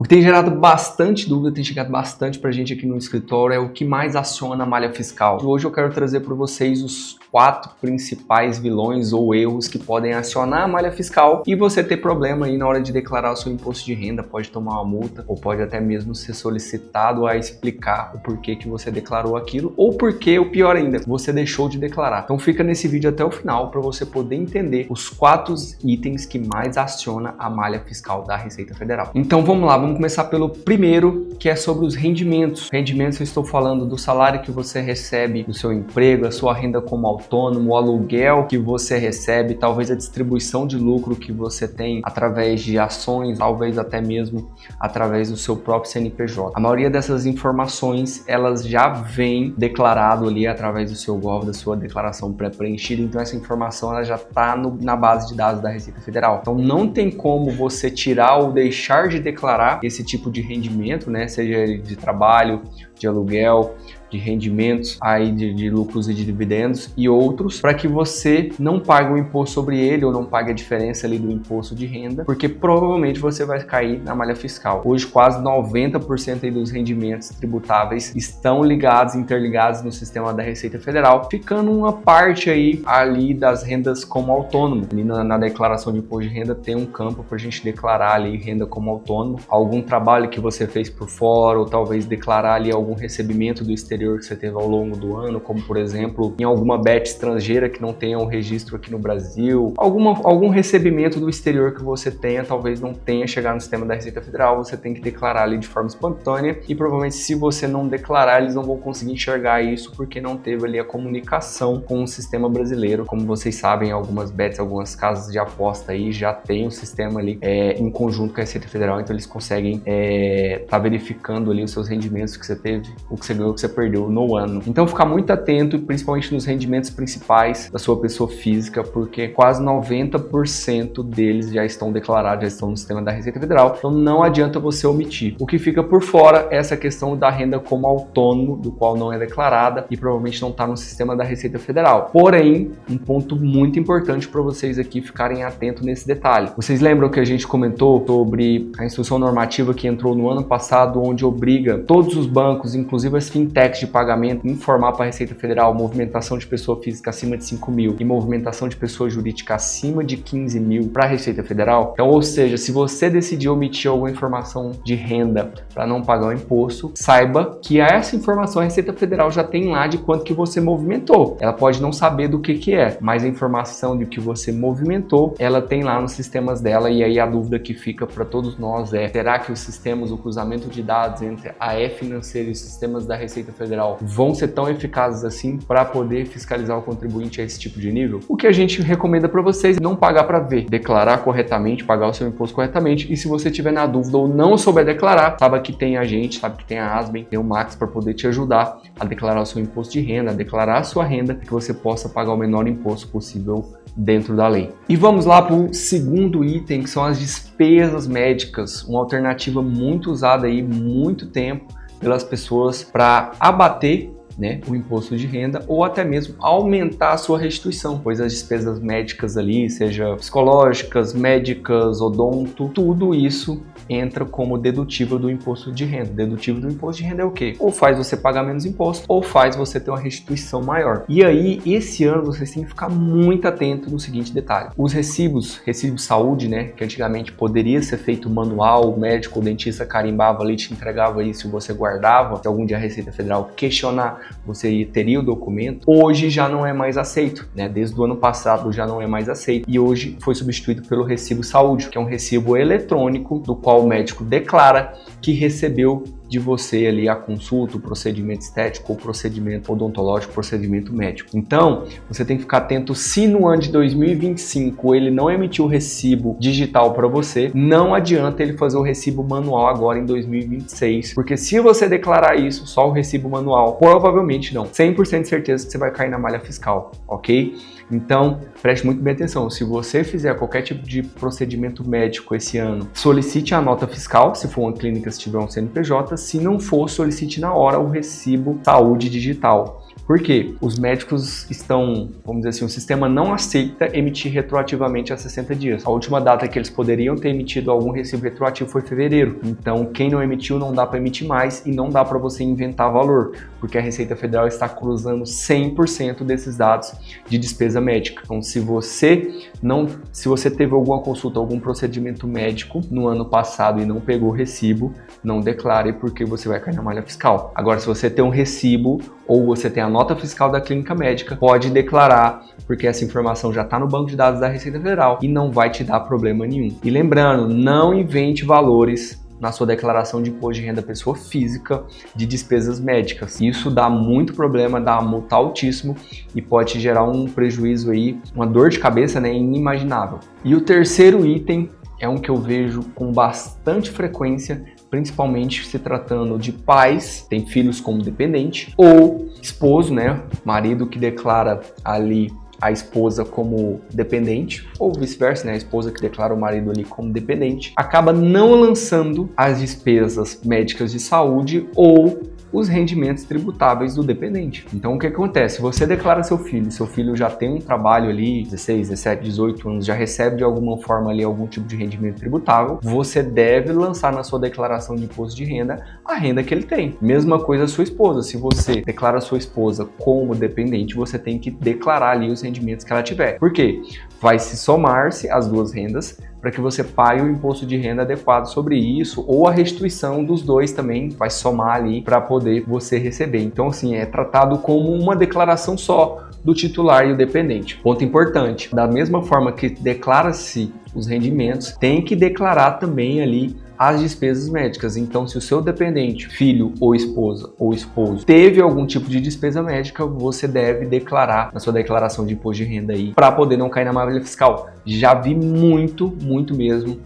O que tem gerado bastante dúvida, tem chegado bastante pra gente aqui no escritório é o que mais aciona a malha fiscal. Hoje eu quero trazer para vocês os 4 principais vilões ou erros que podem acionar a malha fiscal e você ter problema aí na hora de declarar o seu imposto de renda, pode tomar uma multa ou pode até mesmo ser solicitado a explicar o porquê que você declarou aquilo ou porquê, o pior ainda, você deixou de declarar. Então fica nesse vídeo até o final para você poder entender os 4 itens que mais aciona a malha fiscal da Receita Federal. Então vamos lá, vamos começar pelo primeiro, que é sobre os rendimentos. Rendimentos, eu estou falando do salário que você recebe do seu emprego, a sua renda como autônomo, o aluguel que você recebe, talvez a distribuição de lucro que você tem através de ações, talvez até mesmo através do seu próprio CNPJ. A maioria dessas informações, elas já vêm declarado ali através do seu GOV, da sua declaração pré-preenchida, então essa informação ela já está na base de dados da Receita Federal. Então não tem como você tirar ou deixar de declarar esse tipo de rendimento, né? Seja ele de trabalho, de aluguel, de rendimentos, aí de lucros e de dividendos e outros, para que você não pague o imposto sobre ele ou não pague a diferença ali do imposto de renda, porque provavelmente você vai cair na malha fiscal. Hoje quase 90% aí dos rendimentos tributáveis estão interligados no sistema da Receita Federal, ficando uma parte aí ali das rendas como autônomo. Ali na declaração de imposto de renda tem um campo para a gente declarar ali renda como autônomo, algum trabalho que você fez por fora ou talvez declarar ali algum recebimento do exterior que você teve ao longo do ano, como por exemplo em alguma bet estrangeira que não tenha um registro aqui no Brasil, algum recebimento do exterior que você tenha, talvez não tenha chegado no sistema da Receita Federal, você tem que declarar ali de forma espontânea e provavelmente se você não declarar, eles não vão conseguir enxergar isso porque não teve ali a comunicação com o sistema brasileiro. Como vocês sabem, algumas bets, algumas casas de aposta aí já tem o sistema ali em conjunto com a Receita Federal, então eles conseguem tá verificando ali os seus rendimentos que você teve, o que você ganhou, o que você perdeu no ano. Então ficar muito atento, principalmente nos rendimentos principais da sua pessoa física, porque quase 90% deles já estão declarados, já estão no sistema da Receita Federal, então não adianta você omitir. O que fica por fora é essa questão da renda como autônomo, do qual não é declarada e provavelmente não está no sistema da Receita Federal. Porém, um ponto muito importante para vocês aqui ficarem atentos nesse detalhe. Vocês lembram que a gente comentou sobre a instrução normativa que entrou no ano passado, onde obriga todos os bancos, inclusive as fintechs de pagamento, informar para a Receita Federal movimentação de pessoa física acima de 5 mil e movimentação de pessoa jurídica acima de 15 mil para a Receita Federal? Então, ou seja, se você decidir omitir alguma informação de renda para não pagar o imposto, saiba que essa informação a Receita Federal já tem lá de quanto que você movimentou. Ela pode não saber do que é, mas a informação de que você movimentou, ela tem lá nos sistemas dela e aí a dúvida que fica para todos nós é: será que os sistemas, o cruzamento de dados entre a E-Financeira e os sistemas da Receita Federal vão ser tão eficazes assim para poder fiscalizar o contribuinte a esse tipo de nível? O que a gente recomenda para vocês é não pagar para ver, declarar corretamente, pagar o seu imposto corretamente, e se você tiver na dúvida ou não souber declarar, sabe que tem a gente, sabe que tem a Asben, tem o Max para poder te ajudar a declarar o seu imposto de renda, a declarar a sua renda, que você possa pagar o menor imposto possível dentro da lei. E vamos lá para o segundo item, que são as despesas médicas, uma alternativa muito usada aí muito tempo pelas pessoas para abater, né, o imposto de renda ou até mesmo aumentar a sua restituição, pois as despesas médicas ali, seja psicológicas, médicas, odonto, tudo isso entra como dedutível do imposto de renda. Dedutível do imposto de renda é o quê? Ou faz você pagar menos imposto, ou faz você ter uma restituição maior. E aí, esse ano vocês têm que ficar muito atento no seguinte detalhe: os recibos saúde, né, que antigamente poderia ser feito manual, o médico ou dentista carimbava ali, te entregava isso e você guardava, se algum dia a Receita Federal questionar, você teria o documento, hoje já não é mais aceito, né? Desde o ano passado já não é mais aceito e hoje foi substituído pelo recibo saúde, que é um recibo eletrônico do qual o médico declara que recebeu de você ali a consulta, o procedimento estético, o procedimento odontológico, o procedimento médico. Então, você tem que ficar atento se no ano de 2025 ele não emitiu o recibo digital para você, não adianta ele fazer o recibo manual agora em 2026, porque se você declarar isso, só o recibo manual, provavelmente não, 100% de certeza que você vai cair na malha fiscal, ok? Então, preste muito bem atenção, se você fizer qualquer tipo de procedimento médico esse ano, solicite a nota fiscal, se for uma clínica, se tiver um CNPJ, se não for, solicite na hora o recibo saúde digital. Por quê? Os médicos estão, vamos dizer assim, o sistema não aceita emitir retroativamente a 60 dias. A última data que eles poderiam ter emitido algum recibo retroativo foi fevereiro. Então, quem não emitiu não dá para emitir mais e não dá para você inventar valor, porque a Receita Federal está cruzando 100% desses dados de despesa médica. Então, se você teve alguma consulta, algum procedimento médico no ano passado e não pegou o recibo, não declare, porque você vai cair na malha fiscal. Agora, se você tem um recibo ou você tem a nota fiscal da clínica médica, pode declarar, porque essa informação já está no banco de dados da Receita Federal e não vai te dar problema nenhum. E lembrando, não invente valores na sua declaração de imposto de renda pessoa física de despesas médicas. Isso dá muito problema, dá uma multa altíssimo e pode te gerar um prejuízo aí, uma dor de cabeça, né, inimaginável. E o terceiro item é um que eu vejo com bastante frequência, principalmente se tratando de pais, tem filhos como dependente, ou esposo, né, marido que declara ali a esposa como dependente, ou vice-versa, né? A esposa que declara o marido ali como dependente, acaba não lançando as despesas médicas de saúde ou os rendimentos tributáveis do dependente. Então, o que acontece? Você declara seu filho já tem um trabalho ali, 16, 17, 18 anos, já recebe de alguma forma ali algum tipo de rendimento tributável, você deve lançar na sua declaração de imposto de renda a renda que ele tem. Mesma coisa a sua esposa. Se você declara a sua esposa como dependente, você tem que declarar ali os rendimentos que ela tiver. Por quê? Vai se somar-se as duas rendas para que você pague o imposto de renda adequado sobre isso, ou a restituição dos dois também vai somar ali para poder você receber. Então, assim, é tratado como uma declaração só do titular e o dependente. Ponto importante, da mesma forma que declara-se os rendimentos, tem que declarar também ali as despesas médicas. Então, se o seu dependente, filho ou esposa ou esposo, teve algum tipo de despesa médica, você deve declarar na sua declaração de imposto de renda aí, para poder não cair na malha fiscal. Já vi muito mesmo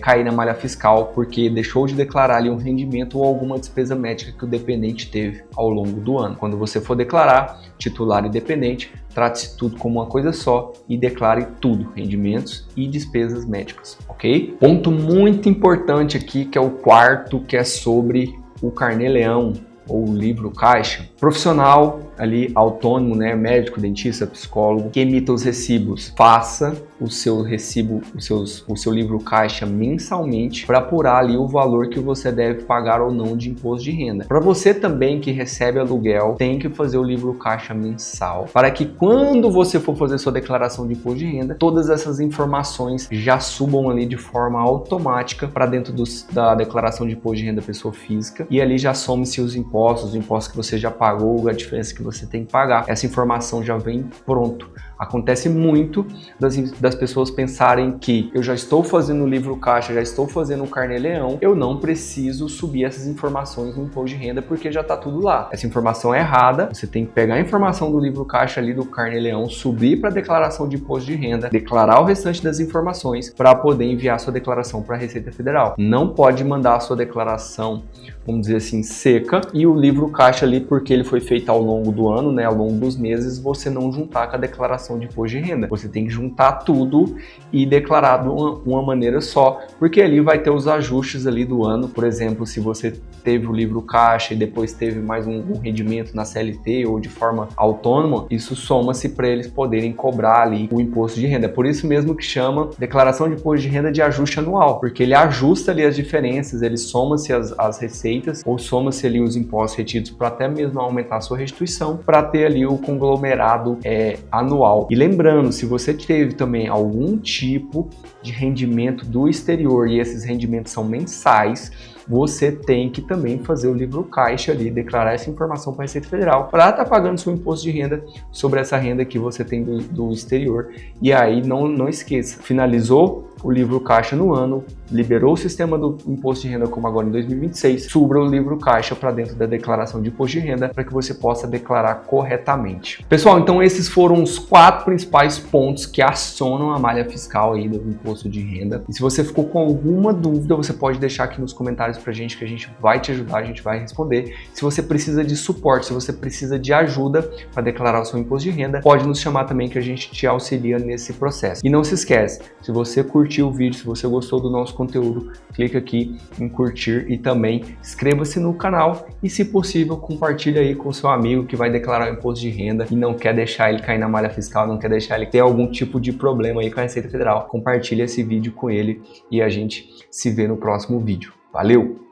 cair na malha fiscal porque deixou de declarar ali um rendimento ou alguma despesa médica que o dependente teve ao longo do ano. Quando você for declarar titular e dependente, trate-se tudo como uma coisa só e declare tudo, rendimentos e despesas médicas, ok? Ponto muito importante aqui, que é o quarto, que é sobre o Carnê-Leão, ou o livro caixa. Profissional ali autônomo, né, médico, dentista, psicólogo, que emita os recibos, faça o seu recibo, o seu livro caixa mensalmente para apurar ali o valor que você deve pagar ou não de imposto de renda. Para você também que recebe aluguel, tem que fazer o livro caixa mensal, para que quando você for fazer sua declaração de imposto de renda, todas essas informações já subam ali de forma automática para dentro da declaração de imposto de renda pessoa física, e ali já some-se os impostos que você já pagou, a diferença que você tem que pagar. Essa informação já vem pronto. Acontece muito das pessoas pensarem que eu já estou fazendo o livro caixa, já estou fazendo o Carnê-Leão, eu não preciso subir essas informações no imposto de renda porque já está tudo lá. Essa informação é errada, você tem que pegar a informação do livro caixa ali do Carnê-Leão, subir para a declaração de imposto de renda, declarar o restante das informações para poder enviar sua declaração para a Receita Federal. Não pode mandar a sua declaração, vamos dizer assim, seca, e o livro caixa ali, porque ele foi feito ao longo do ano, né, ao longo dos meses, você não juntar com a declaração de imposto de renda. Você tem que juntar tudo e declarar de uma maneira só, porque ali vai ter os ajustes ali do ano. Por exemplo, se você teve o livro caixa e depois teve mais um rendimento na CLT ou de forma autônoma, isso soma-se para eles poderem cobrar ali o imposto de renda. É por isso mesmo que chama declaração de imposto de renda de ajuste anual, porque ele ajusta ali as diferenças, ele soma-se as receitas ou soma-se ali os impostos retidos para até mesmo aumentar a sua restituição, para ter ali o conglomerado anual. E lembrando, se você teve também algum tipo de rendimento do exterior e esses rendimentos são mensais, você tem que também fazer o livro caixa ali, declarar essa informação para a Receita Federal para estar pagando seu imposto de renda sobre essa renda que você tem do exterior. E aí não esqueça, finalizou o livro caixa no ano, liberou o sistema do imposto de renda como agora em 2026, suba o livro caixa para dentro da declaração de imposto de renda para que você possa declarar corretamente. Pessoal, então esses foram os 4 principais pontos que acionam a malha fiscal aí do imposto de renda. E se você ficou com alguma dúvida, você pode deixar aqui nos comentários pra gente que a gente vai te ajudar, a gente vai responder. Se você precisa de suporte, se você precisa de ajuda para declarar o seu imposto de renda, pode nos chamar também que a gente te auxilia nesse processo. E não se esquece, se você curtiu curtir o vídeo. Se você gostou do nosso conteúdo, clica aqui em curtir e também inscreva-se no canal e, se possível, compartilhe aí com seu amigo que vai declarar o imposto de renda e não quer deixar ele cair na malha fiscal, não quer deixar ele ter algum tipo de problema aí com a Receita Federal. Compartilhe esse vídeo com ele e a gente se vê no próximo vídeo. Valeu!